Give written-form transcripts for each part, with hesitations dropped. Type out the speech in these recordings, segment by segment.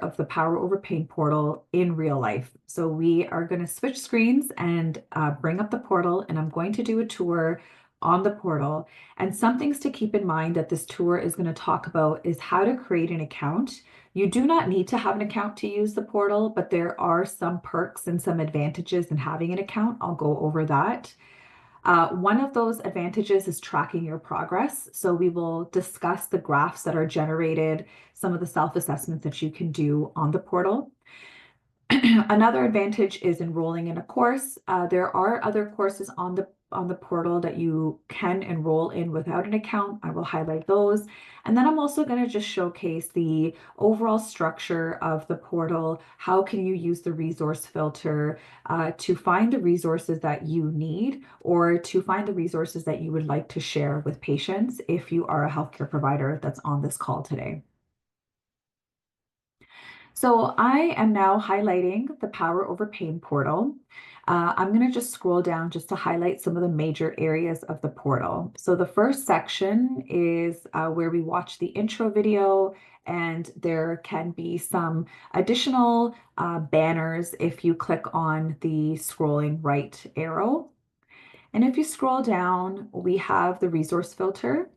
of the Power Over Pain portal in real life. So we are going to switch screens and bring up the portal, and I'm going to do a tour on the portal. And some things to keep in mind that this tour is going to talk about is how to create an account. You do not need to have an account to use the portal, but there are some perks and some advantages in having an account. I'll go over that. One of those advantages is tracking your progress. So we will discuss the graphs that are generated, some of the self-assessments that you can do on the portal. Another advantage is enrolling in a course. There are other courses on the portal that you can enroll in without an account. I will highlight those. And then I'm also going to just showcase the overall structure of the portal. How can you use the resource filter to find the resources that you need, or to find the resources that you would like to share with patients if you are a healthcare provider that's on this call today. So I am now highlighting the Power Over Pain portal. I'm going to just scroll down just to highlight some of the major areas of the portal. So the first section is where we watch the intro video, and there can be some additional banners if you click on the scrolling right arrow. And if you scroll down, we have the resource filter.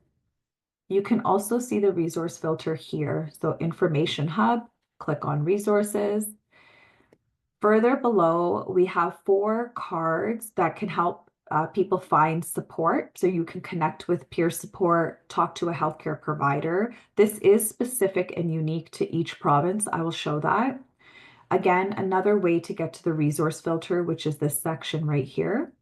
You can also see the resource filter here. So Information Hub, click on Resources. Further below, we have 4 cards that can help people find support. So you can connect with peer support, talk to a healthcare provider. This is specific and unique to each province. I will show that. Again, another way to get to the resource filter, which is this section right here.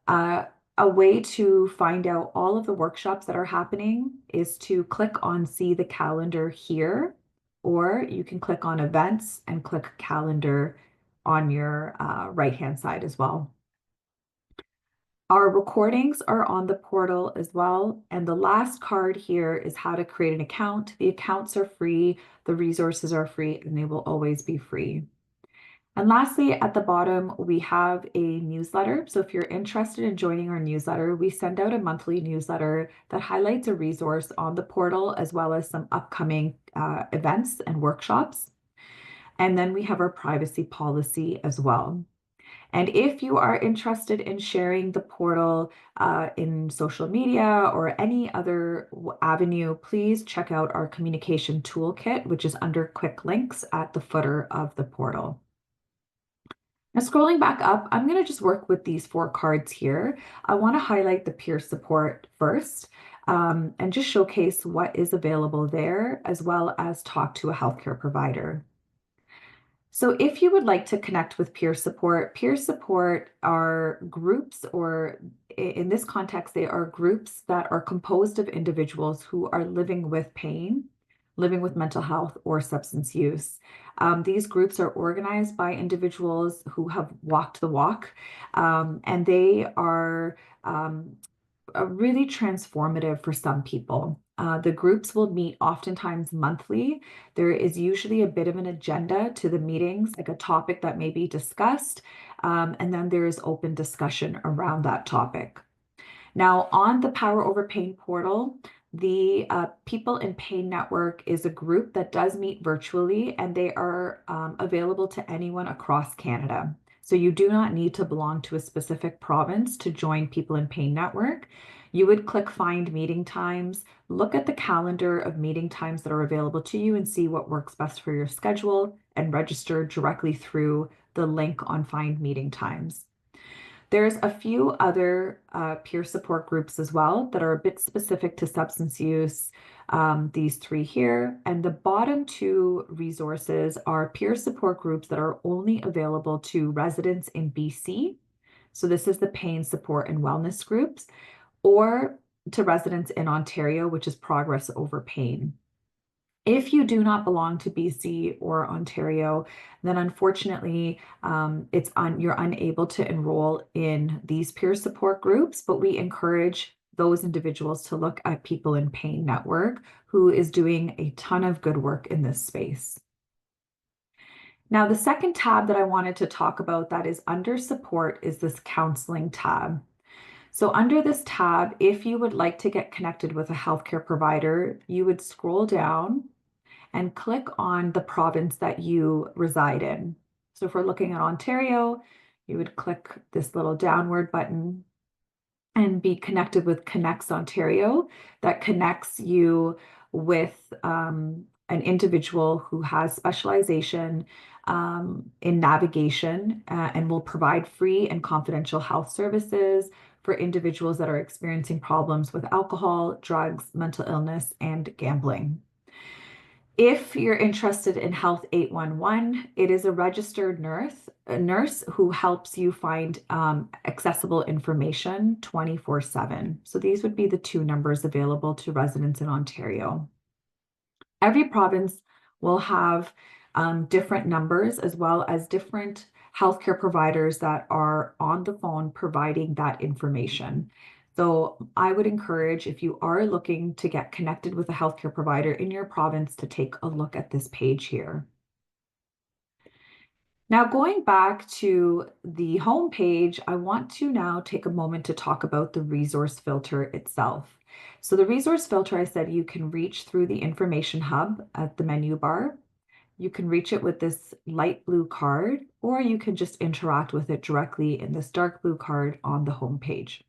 A way to find out all of the workshops that are happening is to click on See the Calendar here, or you can click on Events and click Calendar on your right-hand side as well. Our recordings are on the portal as well. And the last card here is how to create an account. The accounts are free, the resources are free, and they will always be free. And lastly, at the bottom, we have a newsletter. So if you're interested in joining our newsletter, we send out a monthly newsletter that highlights a resource on the portal, as well as some upcoming events and workshops. And then we have our privacy policy as well. And if you are interested in sharing the portal in social media or any other avenue, please check out our communication toolkit, which is under quick links at the footer of the portal. Now, scrolling back up, I'm going to just work with these 4 cards here. I want to highlight the peer support first and just showcase what is available there, as well as talk to a healthcare provider. So if you would like to connect with peer support are groups, or in this context, they are groups that are composed of individuals who are living with pain, living with mental health or substance use. These groups are organized by individuals who have walked the walk, and they are really transformative for some people. The groups will meet oftentimes monthly. There is usually a bit of an agenda to the meetings, like a topic that may be discussed, and then there is open discussion around that topic. Now, on the Power Over Pain portal, the People in Pain Network is a group that does meet virtually, and they are available to anyone across Canada. So you do not need to belong to a specific province to join People in Pain Network. You would click Find Meeting Times, look at the calendar of meeting times that are available to you and see what works best for your schedule, and register directly through the link on Find Meeting Times. There's a few other peer support groups as well that are a bit specific to substance use, these 3 here. And the bottom 2 resources are peer support groups that are only available to residents in BC. So this is the Pain Support and Wellness groups, or to residents in Ontario, which is Progress Over Pain. If you do not belong to BC or Ontario, then unfortunately, you're unable to enroll in these peer support groups, but we encourage those individuals to look at People in Pain Network, who is doing a ton of good work in this space. Now, the second tab that I wanted to talk about that is under support is this counseling tab. So under this tab, if you would like to get connected with a healthcare provider, you would scroll down and click on the province that you reside in. So if we're looking at Ontario, you would click this little downward button and be connected with Connects Ontario. That connects you with an individual who has specialization in navigation and will provide free and confidential health services for individuals that are experiencing problems with alcohol, drugs, mental illness, and gambling. If you're interested in Health 811, it is a registered nurse who helps you find accessible information 24/7. So these would be the two numbers available to residents in Ontario. Every province will have different numbers as well as different healthcare providers that are on the phone providing that information. So I would encourage, if you are looking to get connected with a healthcare provider in your province, to take a look at this page here. Now, going back to the home page, I want to now take a moment to talk about the resource filter itself. So the resource filter, I said you can reach through the information hub at the menu bar. You can reach it with this light blue card, or you can just interact with it directly in this dark blue card on the home page.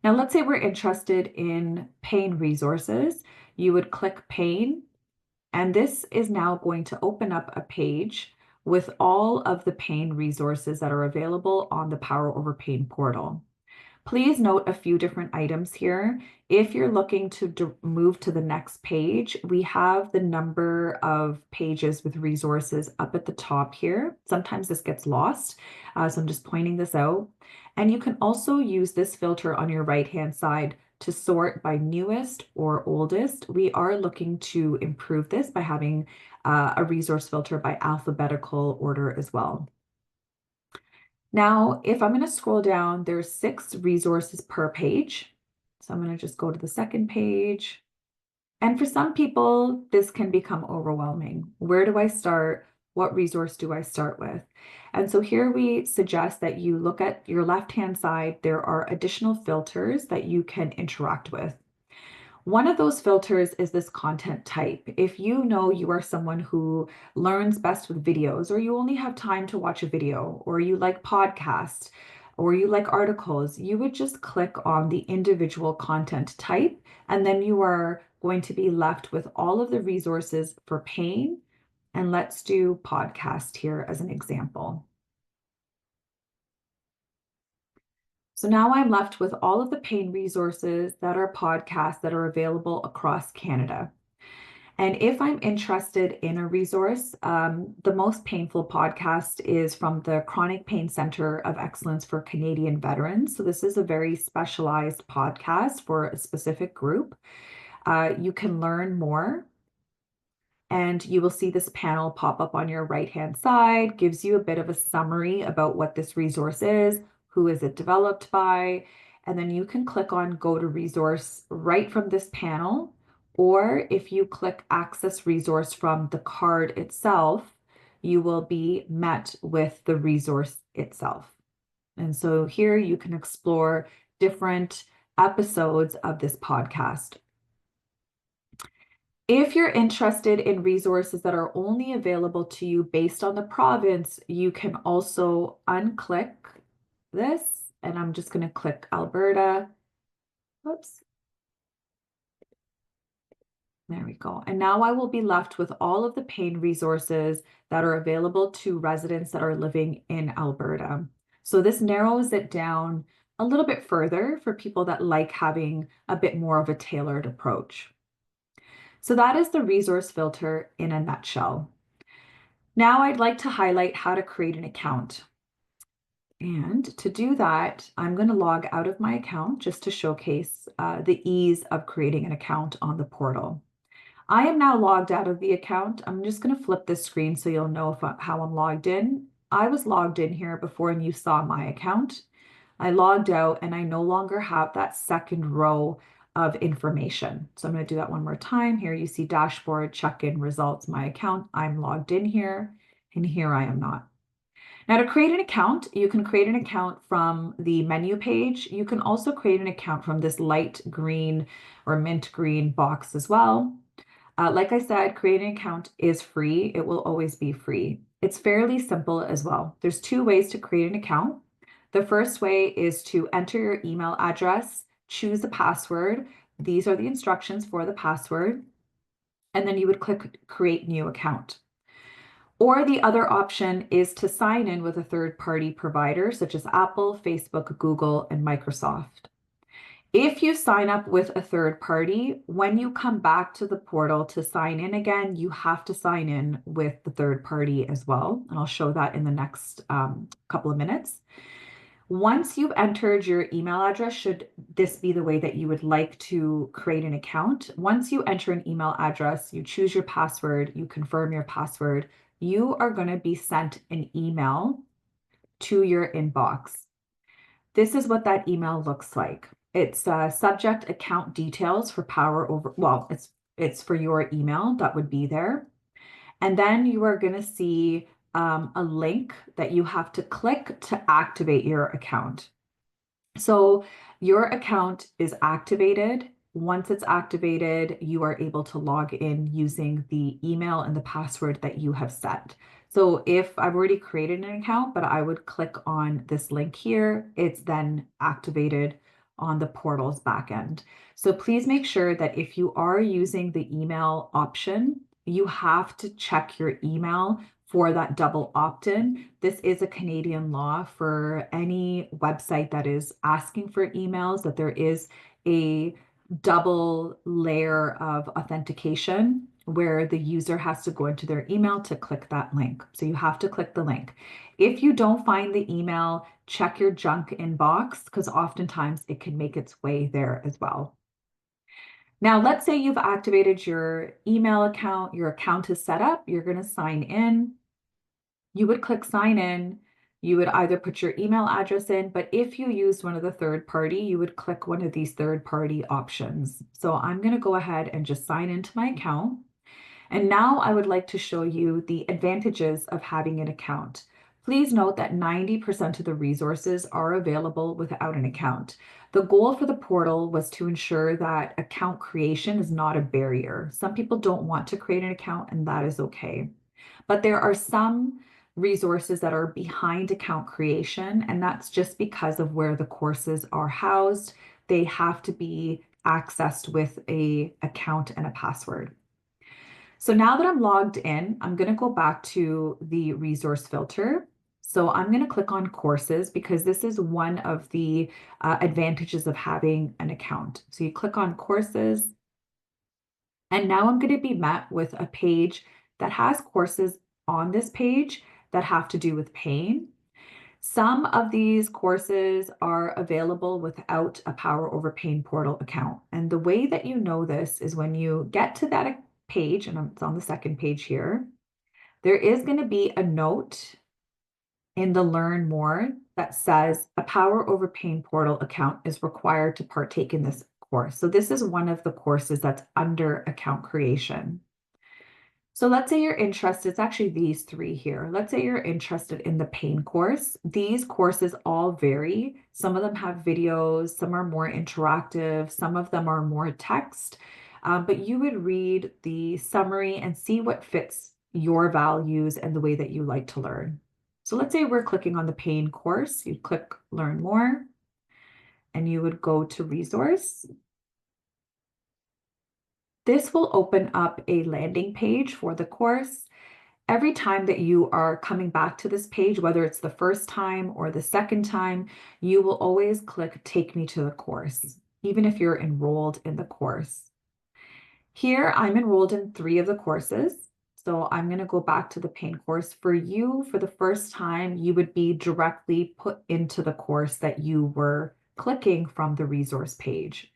Now, let's say we're interested in pain resources. You would click pain, and this is now going to open up a page with all of the pain resources that are available on the Power Over Pain portal. Please note a few different items here. If you're looking to move to the next page, we have the number of pages with resources up at the top here. Sometimes this gets lost, so I'm just pointing this out. And you can also use this filter on your right-hand side to sort by newest or oldest. We are looking to improve this by having a resource filter by alphabetical order as well. Now, if I'm going to scroll down, there's 6 resources per page. So I'm going to just go to the second page. And for some people, this can become overwhelming. Where do I start? What resource do I start with? And so here we suggest that you look at your left-hand side. There are additional filters that you can interact with. One of those filters is this content type. If you know you are someone who learns best with videos, or you only have time to watch a video, or you like podcasts, or you like articles, you would just click on the individual content type, and then you are going to be left with all of the resources for pain. And let's do podcast here as an example. So now I'm left with all of the pain resources that are podcasts that are available across Canada. And if I'm interested in a resource, the most painful podcast is from the Chronic Pain Center of Excellence for Canadian Veterans. So this is a very specialized podcast for a specific group. You can learn more, and you will see this panel pop up on your right-hand side, gives you a bit of a summary about what this resource is, who is it developed by, and then you can click on Go to Resource right from this panel, or if you click Access Resource from the card itself, you will be met with the resource itself. And so here you can explore different episodes of this podcast. If you're interested in resources that are only available to you based on the province, you can also unclick this, and I'm just going to click Alberta. Whoops. There we go. And now I will be left with all of the pain resources that are available to residents that are living in Alberta. So this narrows it down a little bit further for people that like having a bit more of a tailored approach. So that is the resource filter in a nutshell. Now I'd like to highlight how to create an account. And to do that, I'm going to log out of my account just to showcase the ease of creating an account on the portal. I am now logged out of the account. I'm just going to flip this screen so you'll know how I'm logged in. I was logged in here before and you saw my account. I logged out and I no longer have that second row of information. So I'm going to do that one more time. Here you see dashboard, check-in results, my account. I'm logged in here, and here I am not. Now, to create an account, you can create an account from the menu page. You can also create an account from this light green or mint green box as well. Like I said, creating an account is free. It will always be free. It's fairly simple as well. There's two ways to create an account. The first way is to enter your email address, choose a password. These are the instructions for the password. And then you would click create new account. Or the other option is to sign in with a third-party provider such as Apple, Facebook, Google, and Microsoft. If you sign up with a third party, when you come back to the portal to sign in again, you have to sign in with the third party as well. And I'll show that in the next couple of minutes. Once you've entered your email address, should this be the way that you would like to create an account, once you enter an email address, you choose your password, you confirm your password, you are going to be sent an email to your inbox. This is what that email looks like. It's subject account details for power over, well, it's for your email that would be there. And then you are going to see a link that you have to click to activate your account. So your account is activated. Once it's activated, you are able to log in using the email and the password that you have set. So if I've already created an account, but I would click on this link here, it's then activated on the portal's backend. So please make sure that if you are using the email option, you have to check your email for that double opt-in. This is a Canadian law for any website that is asking for emails, that there is a double layer of authentication where the user has to go into their email to click that link. So you have to click the link. If you don't find the email, check your junk inbox because oftentimes it can make its way there as well. Now, let's say you've activated your email account, your account is set up, you're going to sign in. You would click sign in. You would either put your email address in, but if you used one of the third party, you would click one of these third party options. So I'm going to go ahead and just sign into my account. And now I would like to show you the advantages of having an account. Please note that 90% of the resources are available without an account. The goal for the portal was to ensure that account creation is not a barrier. Some people don't want to create an account, and that is okay. But there are some resources that are behind account creation, and that's just because of where the courses are housed. They have to be accessed with an account and a password. So now that I'm logged in, I'm going to go back to the resource filter. So I'm going to click on courses because this is one of the advantages of having an account. So you click on courses, and now I'm going to be met with a page that has courses on this page that have to do with paying. Some of these courses are available without a Power Over Pain portal account. And the way that you know this is when you get to that page, and it's on the second page here, there is going to be a note in the Learn More that says a Power Over Pain portal account is required to partake in this course. So this is one of the courses that's under account creation. So let's say you're interested, it's actually these three here. Let's say you're interested in the pain course. These courses all vary. Some of them have videos, some are more interactive, some of them are more text, but you would read the summary and see what fits your values and the way that you like to learn. So let's say we're clicking on the pain course. You'd click Learn More, and you would go to Resource. This will open up a landing page for the course. Every time that you are coming back to this page, whether it's the first time or the second time, you will always click Take Me to the course, even if you're enrolled in the course. Here, I'm enrolled in 3 of the courses. So I'm going to go back to the pain course. For you, for the first time, you would be directly put into the course that you were clicking from the resource page.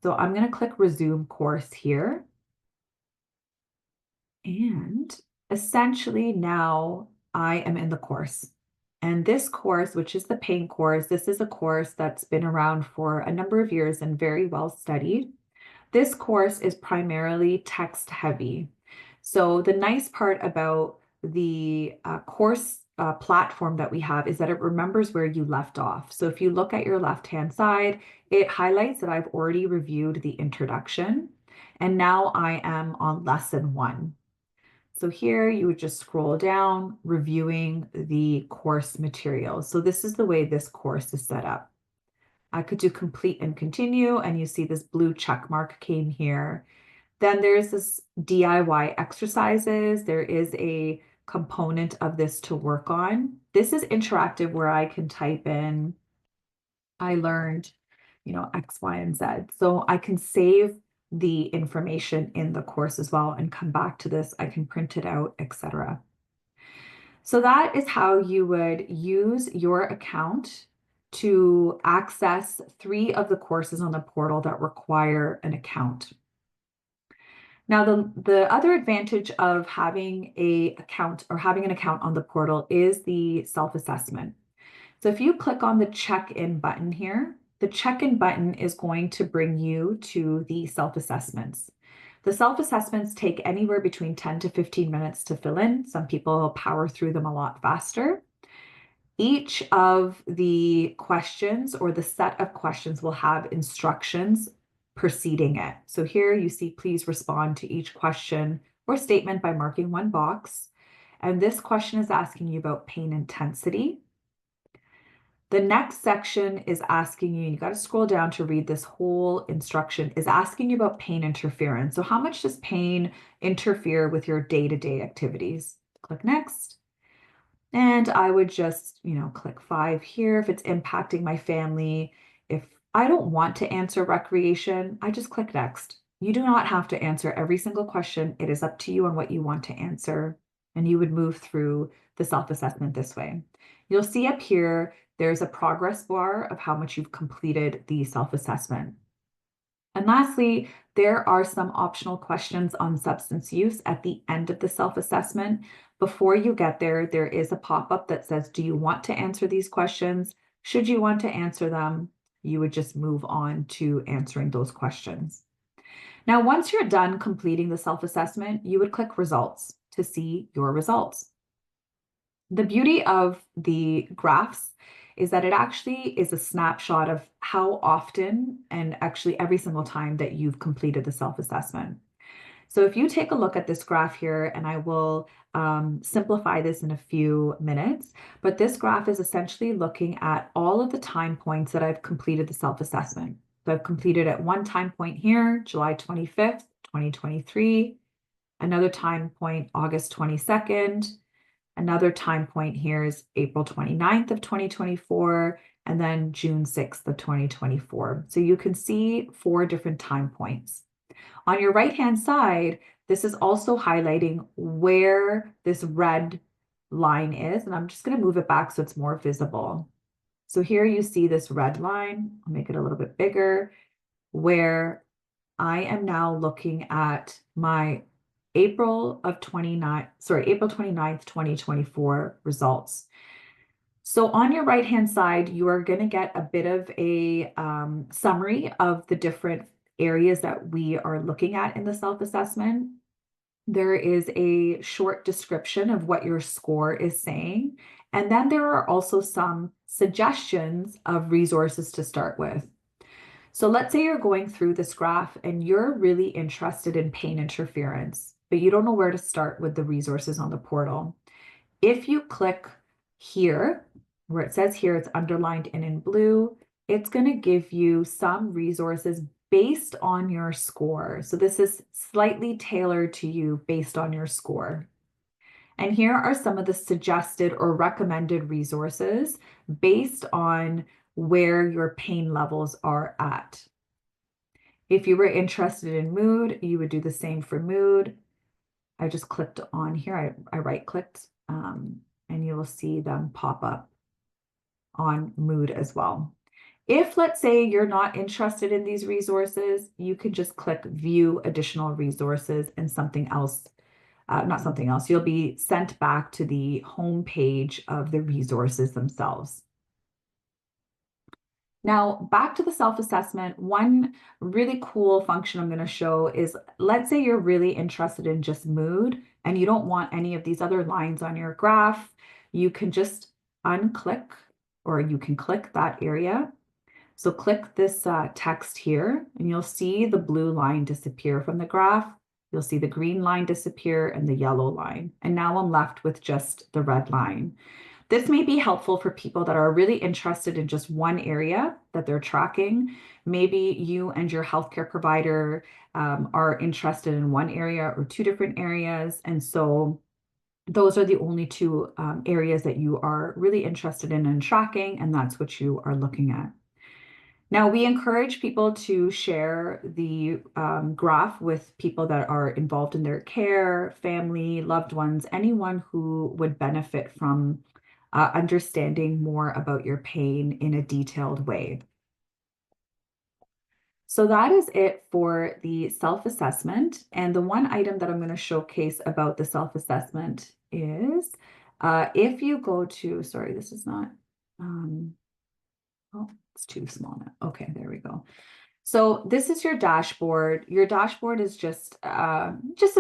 So I'm going to click Resume Course here. And essentially now I am in the course. And this course, which is the pain course, this is a course that's been around for a number of years and very well studied. This course is primarily text heavy. So the nice part about the course platform that we have is that it remembers where you left off. So if you look at your left-hand side, it highlights that I've already reviewed the introduction. And now I am on lesson 1. So here you would just scroll down, reviewing the course materials. So this is the way this course is set up. I could do complete and continue, and you see this blue check mark came here. Then there's this DIY exercises. There is a component of this to work on. This is interactive where I can type in, I learned, X, Y, and Z. So I can save the information in the course as well and come back to this. I can print it out, etc. So that is how you would use your account to access 3 of the courses on the portal that require an account. Now, the other advantage of having an account on the portal is the self-assessment. So if you click on the check-in button here, the check-in button is going to bring you to the self-assessments. The self-assessments take anywhere between 10 to 15 minutes to fill in. Some people power through them a lot faster. Each of the questions or the set of questions will have instructions preceding it. So here you see, please respond to each question or statement by marking one box. And this question is asking you about pain intensity. The next section is asking you got to scroll down to read this whole instruction, is asking you about pain interference. So how much does pain interfere with your day-to-day activities? Click next. And I would just, click 5 here if it's impacting my family. If I don't want to answer recreation, I just click next. You do not have to answer every single question. It is up to you on what you want to answer. And you would move through the self-assessment this way. You'll see up here, there's a progress bar of how much you've completed the self-assessment. And lastly, there are some optional questions on substance use at the end of the self-assessment. Before you get there, there is a pop-up that says, do you want to answer these questions? Should you want to answer them, you would just move on to answering those questions. Now, once you're done completing the self-assessment, you would click results to see your results. The beauty of the graphs is that it actually is a snapshot of how often and actually every single time that you've completed the self-assessment. So if you take a look at this graph here, and I will simplify this in a few minutes, but this graph is essentially looking at all of the time points that I've completed the self-assessment. So I've completed at one time point here, July 25th, 2023, another time point, August 22nd, another time point here is April 29th of 2024, and then June 6th of 2024. So you can see 4 different time points. On your right-hand side, this is also highlighting where this red line is, and I'm just going to move it back so it's more visible. So here you see this red line. I'll make it a little bit bigger, where I am now looking at my April 29th, 2024 results. So on your right-hand side, you are going to get a bit of a summary of the different areas that we are looking at in the self-assessment. There is a short description of what your score is saying. And then there are also some suggestions of resources to start with. So let's say you're going through this graph and you're really interested in pain interference, but you don't know where to start with the resources on the portal. If you click here, where it says here, it's underlined in blue, it's going to give you some resources based on your score. So this is slightly tailored to you based on your score. And here are some of the suggested or recommended resources based on where your pain levels are at. If you were interested in mood, you would do the same for mood. I just clicked on here, I right-clicked, and you will see them pop up on mood as well. If, let's say, you're not interested in these resources, you can just click view additional resources and something else, not something else, you'll be sent back to the home page of the resources themselves. Now, back to the self-assessment, one really cool function I'm going to show is, let's say you're really interested in just mood and you don't want any of these other lines on your graph. You can just unclick, or you can click that area. So click this text here, and you'll see the blue line disappear from the graph. You'll see the green line disappear and the yellow line. And now I'm left with just the red line. This may be helpful for people that are really interested in just one area that they're tracking. Maybe you and your healthcare provider are interested in one area or two different areas. And so those are the only two areas that you are really interested in tracking, and that's what you are looking at. Now, we encourage people to share the graph with people that are involved in their care, family, loved ones, anyone who would benefit from understanding more about your pain in a detailed way. So that is it for the self-assessment. And the one item that I'm going to showcase about the self-assessment is if you go to, sorry, this is not, oh, it's too small now. Okay, there we go. So this is your dashboard. Your dashboard is just a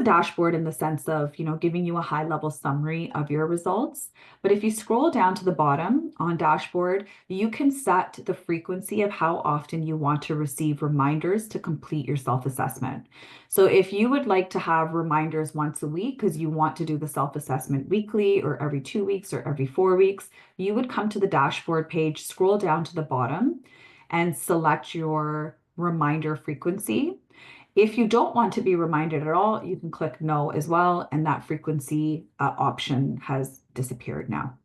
dashboard in the sense of, giving you a high level summary of your results. But if you scroll down to the bottom on dashboard, you can set the frequency of how often you want to receive reminders to complete your self-assessment. So if you would like to have reminders once a week because you want to do the self-assessment weekly or every 2 weeks or every 4 weeks, you would come to the dashboard page, scroll down to the bottom, and select your reminder frequency. If you don't want to be reminded at all, you can click no as well, and that frequency option has disappeared now.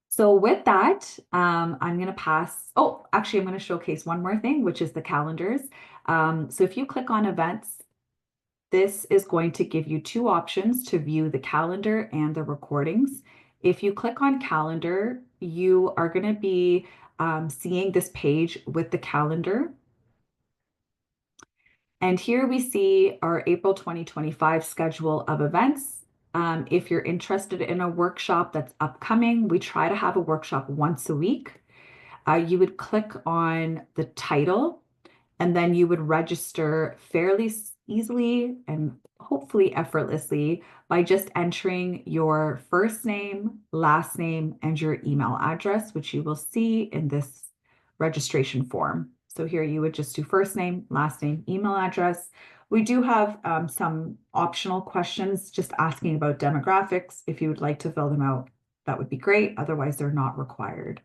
So with that, I'm going to pass. Oh, actually, I'm going to showcase one more thing, which is the calendars. So if you click on events, this is going to give you two options to view the calendar and the recordings. If you click on calendar, you are going to be seeing this page with the calendar. And here we see our April 2025 schedule of events. If you're interested in a workshop that's upcoming, we try to have a workshop once a week. You would click on the title, and then you would register fairly easily and hopefully effortlessly by just entering your first name, last name, and your email address, which you will see in this registration form. So here you would just do first name, last name, email address. We do have some optional questions just asking about demographics. If you would like to fill them out, that would be great. Otherwise, they're not required.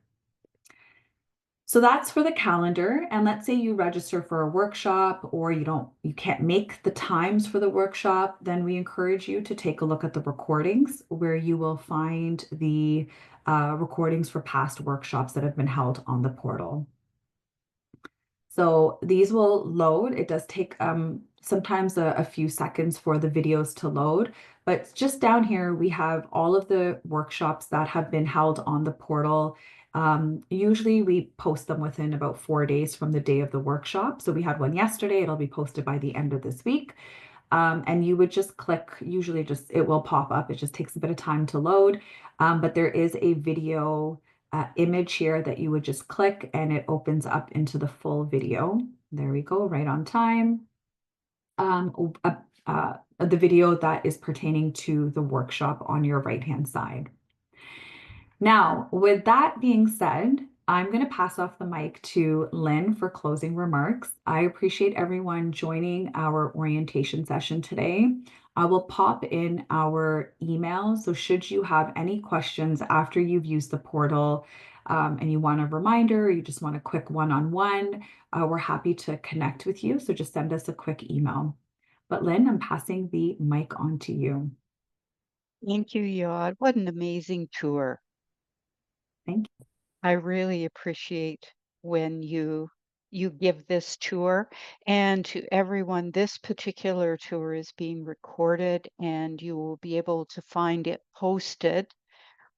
So that's for the calendar. And let's say you register for a workshop or you can't make the times for the workshop, then we encourage you to take a look at the recordings where you will find the recordings for past workshops that have been held on the portal. So these will load. It does take sometimes a few seconds for the videos to load, but just down here, we have all of the workshops that have been held on the portal. Usually we post them within about 4 days from the day of the workshop. So we had one yesterday. It'll be posted by the end of this week. And you would just click, usually it will pop up. It just takes a bit of time to load. But there is a video image here that you would just click and it opens up into the full video. There we go, right on time. The video that is pertaining to the workshop on your right-hand side. Now, with that being said, I'm going to pass off the mic to Lynn for closing remarks. I appreciate everyone joining our orientation session today. I will pop in our email. So should you have any questions after you've used the portal and you want a reminder, or you just want a quick one-on-one, we're happy to connect with you. So just send us a quick email. But Lynn, I'm passing the mic on to you. Thank you, Yod. What an amazing tour. Thank you. I really appreciate when you give this tour. And to everyone, this particular tour is being recorded and you will be able to find it posted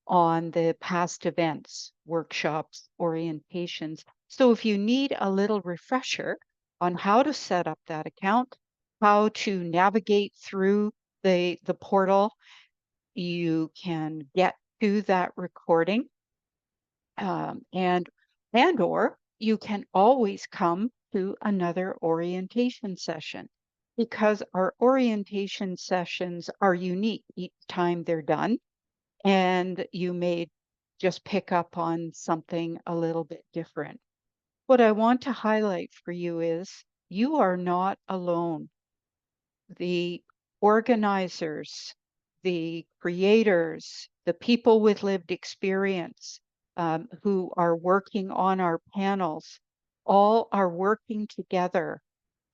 on the past events, workshops, orientations. So if you need a little refresher on how to set up that account, how to navigate through the portal, you can get to that recording, and or you can always come to another orientation session because our orientation sessions are unique each time they're done, and you may just pick up on something a little bit different. What I want to highlight for you is you are not alone. The organizers, the creators, the people with lived experience who are working on our panels, all are working together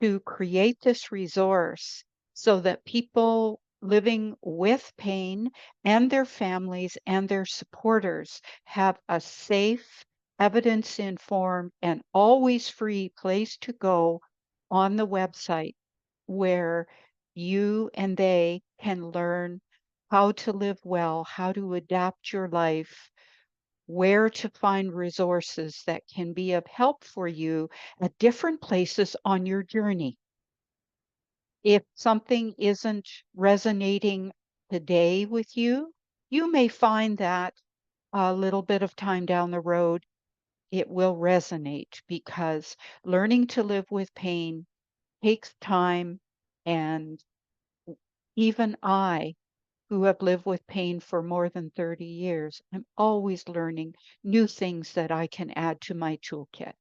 to create this resource so that people living with pain and their families and their supporters have a safe, evidence informed, and always free place to go on the website where you and they can learn how to live well, how to adapt your life, where to find resources that can be of help for you at different places on your journey. If something isn't resonating today with you, you may find that a little bit of time down the road, it will resonate because learning to live with pain takes time. And even I, who have lived with pain for more than 30 years, I'm always learning new things that I can add to my toolkit.